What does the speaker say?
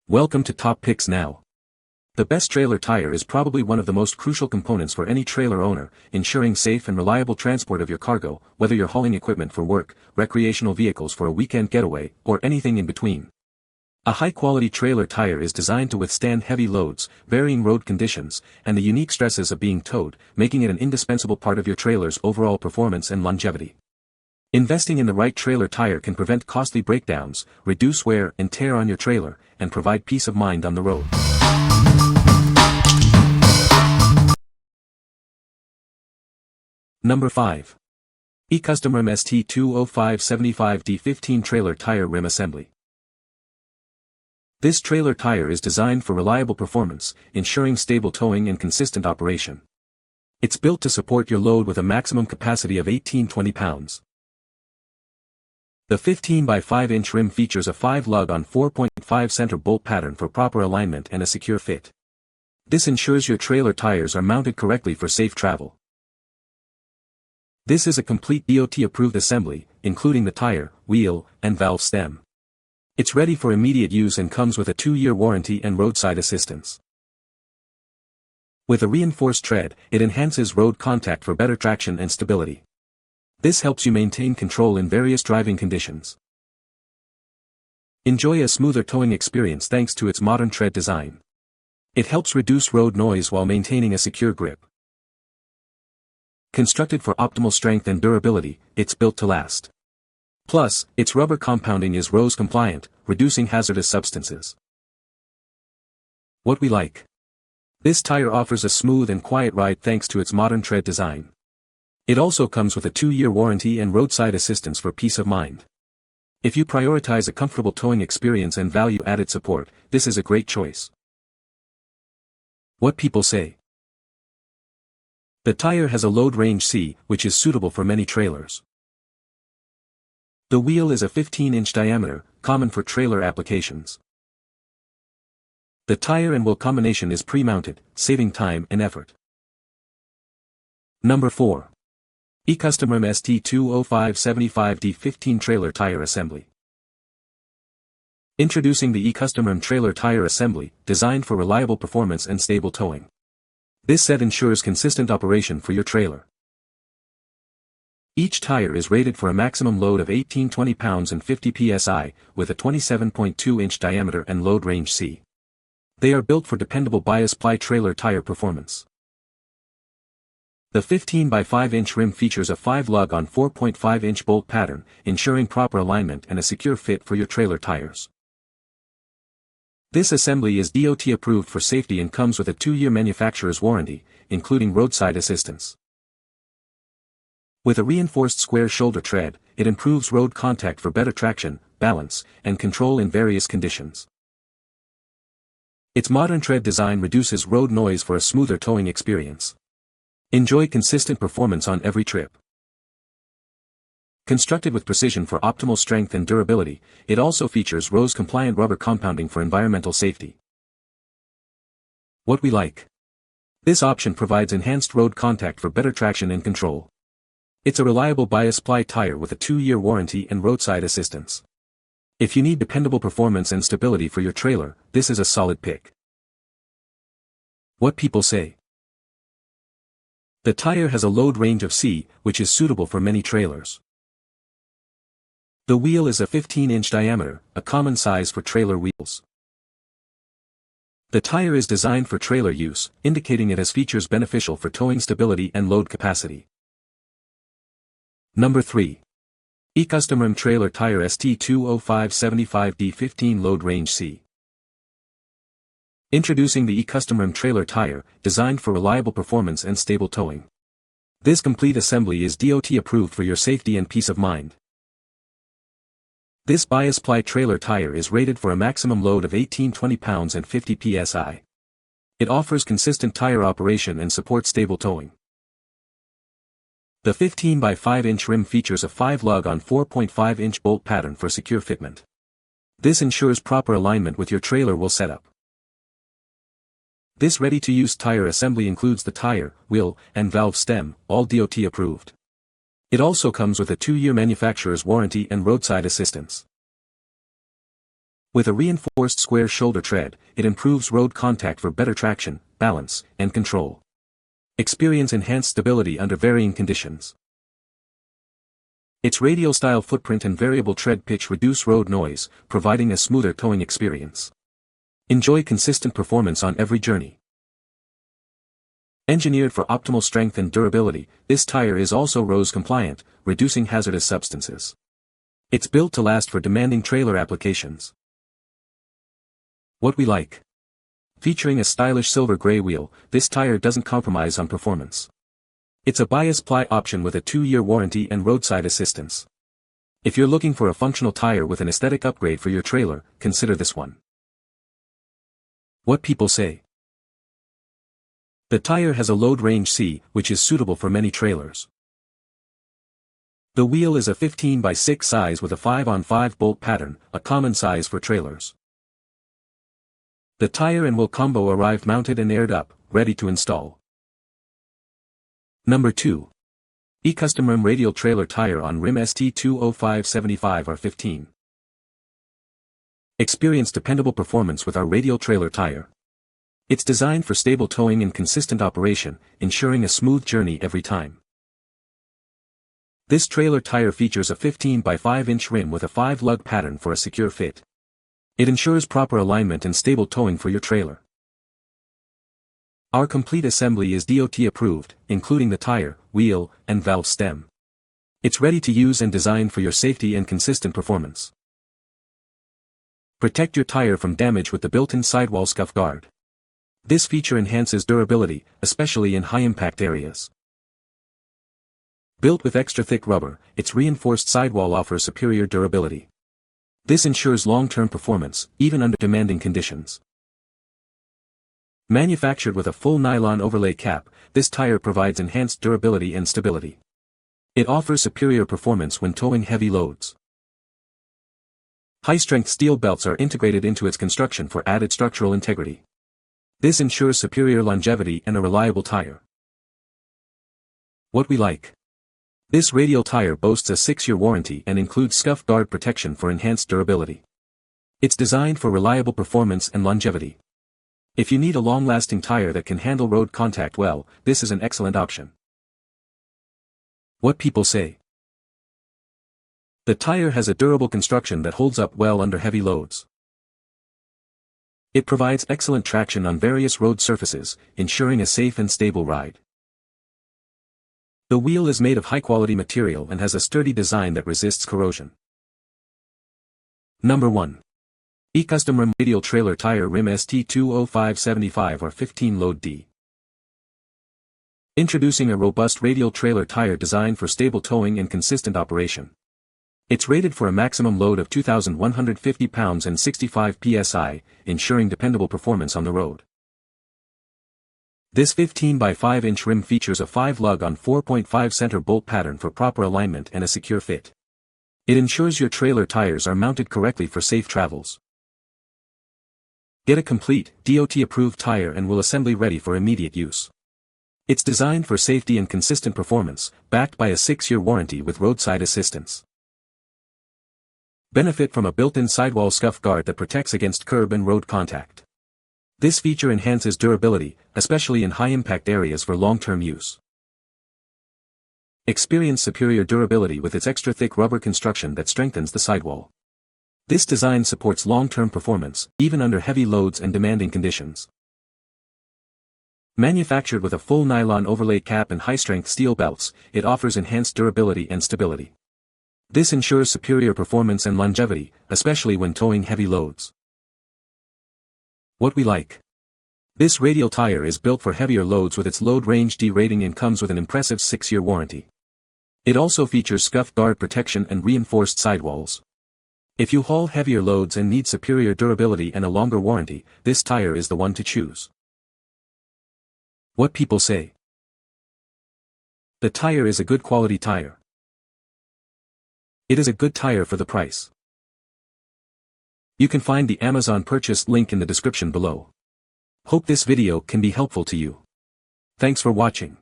Welcome to Top Picks Now. The best trailer tire is probably one of the most crucial components for any trailer owner, ensuring safe and reliable transport of your cargo, whether you're hauling equipment for work, recreational vehicles for a weekend getaway, or anything in between. A high-quality trailer tire is designed to withstand heavy loads, varying road conditions, and the unique stresses of being towed, making it an indispensable part of your trailer's overall performance and longevity. Investing in the right trailer tire can prevent costly breakdowns, reduce wear and tear on your trailer, and provide peace of mind on the road. Number 5. eCustomrim ST20575D15 Trailer Tire Rim Assembly. This trailer tire is designed for reliable performance, ensuring stable towing and consistent operation. It's built to support your load with a maximum capacity of 18-20 pounds. The 15 by 5 inch rim features a 5-lug on 4.5 center bolt pattern for proper alignment and a secure fit. This ensures your trailer tires are mounted correctly for safe travel. This is a complete DOT-approved assembly, including the tire, wheel, and valve stem. It's ready for immediate use and comes with a 2-year warranty and roadside assistance. With a reinforced tread, it enhances road contact for better traction and stability. This helps you maintain control in various driving conditions. Enjoy a smoother towing experience thanks to its modern tread design. It helps reduce road noise while maintaining a secure grip. Constructed for optimal strength and durability, it's built to last. Plus, its rubber compounding is RoHS compliant, reducing hazardous substances. What we like. This tire offers a smooth and quiet ride thanks to its modern tread design. It also comes with a 2-year warranty and roadside assistance for peace of mind. If you prioritize a comfortable towing experience and value-added support, this is a great choice. What people say. The tire has a load range C, which is suitable for many trailers. The wheel is a 15-inch diameter, common for trailer applications. The tire and wheel combination is pre-mounted, saving time and effort. Number 4. eCustomrim ST20575D15 Trailer Tire Assembly. Introducing the eCustomrim Trailer Tire Assembly, designed for reliable performance and stable towing. This set ensures consistent operation for your trailer. Each tire is rated for a maximum load of 18-20 pounds and 50 psi, with a 27.2-inch diameter and load range C. They are built for dependable bias-ply trailer tire performance. The 15 by 5 inch rim features a 5-lug on 4.5 inch bolt pattern, ensuring proper alignment and a secure fit for your trailer tires. This assembly is DOT approved for safety and comes with a 2-year manufacturer's warranty, including roadside assistance. With a reinforced square shoulder tread, it improves road contact for better traction, balance, and control in various conditions. Its modern tread design reduces road noise for a smoother towing experience. Enjoy consistent performance on every trip. Constructed with precision for optimal strength and durability, it also features RoHS-compliant rubber compounding for environmental safety. What we like. This option provides enhanced road contact for better traction and control. It's a reliable bias-ply tire with a 2-year warranty and roadside assistance. If you need dependable performance and stability for your trailer, this is a solid pick. What people say. The tire has a load range of C, which is suitable for many trailers. The wheel is a 15-inch diameter, a common size for trailer wheels. The tire is designed for trailer use, indicating it has features beneficial for towing stability and load capacity. Number 3. eCustomrim Trailer Tire ST20575D15 Load Range C. Introducing the eCustomrim Trailer Tire, designed for reliable performance and stable towing. This complete assembly is DOT approved for your safety and peace of mind. This bias-ply trailer tire is rated for a maximum load of 18-20 pounds and 50 psi. It offers consistent tire operation and supports stable towing. The 15 by 5 inch rim features a 5-lug on 4.5 inch bolt pattern for secure fitment. This ensures proper alignment with your trailer wheel setup. This ready-to-use tire assembly includes the tire, wheel, and valve stem, all DOT approved. It also comes with a 2-year manufacturer's warranty and roadside assistance. With a reinforced square shoulder tread, it improves road contact for better traction, balance, and control. Experience enhanced stability under varying conditions. Its radial-style footprint and variable tread pitch reduce road noise, providing a smoother towing experience. Enjoy consistent performance on every journey. Engineered for optimal strength and durability, this tire is also RoHS compliant, reducing hazardous substances. It's built to last for demanding trailer applications. What we like. Featuring a stylish silver gray wheel, this tire doesn't compromise on performance. It's a bias ply option with a 2-year warranty and roadside assistance. If you're looking for a functional tire with an aesthetic upgrade for your trailer, consider this one. What people say. The tire has a load range C, which is suitable for many trailers. The wheel is a 15x6 size with a 5-on-5 bolt pattern, a common size for trailers. The tire and wheel combo arrived mounted and aired up, ready to install. Number 2. eCustomrim Radial Trailer Tire on Rim ST20575R15. Experience dependable performance with our radial trailer tire. It's designed for stable towing and consistent operation, ensuring a smooth journey every time. This trailer tire features a 15x5-inch rim with a 5-lug pattern for a secure fit. It ensures proper alignment and stable towing for your trailer. Our complete assembly is DOT approved, including the tire, wheel, and valve stem. It's ready to use and designed for your safety and consistent performance. Protect your tire from damage with the built-in sidewall scuff guard. This feature enhances durability, especially in high-impact areas. Built with extra thick rubber, its reinforced sidewall offers superior durability. This ensures long-term performance, even under demanding conditions. Manufactured with a full nylon overlay cap, this tire provides enhanced durability and stability. It offers superior performance when towing heavy loads. High-strength steel belts are integrated into its construction for added structural integrity. This ensures superior longevity and a reliable tire. What we like. This radial tire boasts a 6-year warranty and includes scuff guard protection for enhanced durability. It's designed for reliable performance and longevity. If you need a long-lasting tire that can handle road contact well, this is an excellent option. What people say. The tire has a durable construction that holds up well under heavy loads. It provides excellent traction on various road surfaces, ensuring a safe and stable ride. The wheel is made of high-quality material and has a sturdy design that resists corrosion. Number 1. eCustomrim Radial Trailer Tire Rim ST20575R15 Load D. Introducing a robust radial trailer tire designed for stable towing and consistent operation. It's rated for a maximum load of 2,150 pounds and 65 psi, ensuring dependable performance on the road. This 15x5-inch rim features a 5-lug on 4.5 center bolt pattern for proper alignment and a secure fit. It ensures your trailer tires are mounted correctly for safe travels. Get a complete, DOT-approved tire and wheel assembly ready for immediate use. It's designed for safety and consistent performance, backed by a 6-year warranty with roadside assistance. Benefit from a built-in sidewall scuff guard that protects against curb and road contact. This feature enhances durability, especially in high-impact areas for long-term use. Experience superior durability with its extra-thick rubber construction that strengthens the sidewall. This design supports long-term performance, even under heavy loads and demanding conditions. Manufactured with a full nylon overlay cap and high-strength steel belts, it offers enhanced durability and stability. This ensures superior performance and longevity, especially when towing heavy loads. What we like. This radial tire is built for heavier loads with its load range D rating and comes with an impressive 6-year warranty. It also features scuff guard protection and reinforced sidewalls. If you haul heavier loads and need superior durability and a longer warranty, this tire is the one to choose. What people say. The tire is a good quality tire. It is a good tire for the price. You can find the Amazon purchase link in the description below. Hope this video can be helpful to you. Thanks for watching.